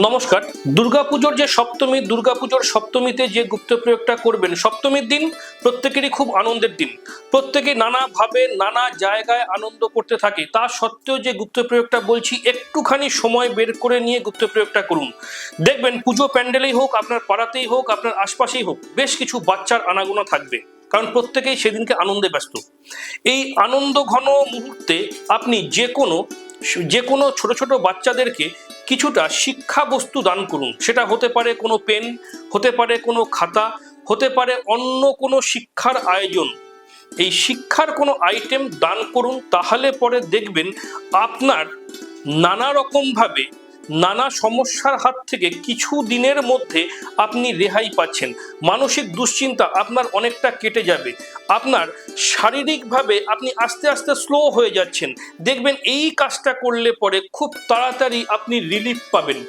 নমস্কার। দুর্গাপুজোর যে সপ্তমী, দুর্গাপুজোর সপ্তমীতে যে গুপ্ত প্রয়োগটা করবেন, সপ্তমীর দিন প্রত্যেকেরই খুব আনন্দের দিন। প্রত্যেকে নানাভাবে নানা জায়গায় আনন্দ করতে থাকে। তা সত্ত্বেও যে গুপ্ত প্রয়োগটা বলছি, একটুখানি সময় বের করে নিয়ে গুপ্ত প্রয়োগটা করুন। দেখবেন পুজো প্যান্ডেলেই হোক, আপনার পাড়াতেই হোক, আপনার আশপাশেই হোক, বেশ কিছু বাচ্চার আনাগোনা থাকবে, কারণ প্রত্যেকেই সেদিনকে আনন্দে ব্যস্ত। এই আনন্দ ঘন মুহূর্তে আপনি যে কোনো ছোট ছোট বাচ্চাদেরকে কিছুটা শিক্ষা বস্তু দান করুন। সেটা হতে পারে কোনো পেন, হতে পারে কোনো খাতা, হতে পারে অন্য কোনো শিক্ষার আয়োজন। এই শিক্ষার কোনো আইটেম দান করুন, তাহলে পরে দেখবেন আপনার নানা রকমভাবে নানা সমস্যার হাত থেকে কিছু দিনের মধ্যে আপনি রেহাই পাচ্ছেন। মানসিক দুশ্চিন্তা আপনার অনেকটা কেটে যাবে। আপনার শারীরিকভাবে আপনি আস্তে আস্তে স্লো হয়ে যাচ্ছেন। দেখবেন এই কাজটা করলে পরে খুব তাড়াতাড়ি আপনি রিলিফ পাবেন।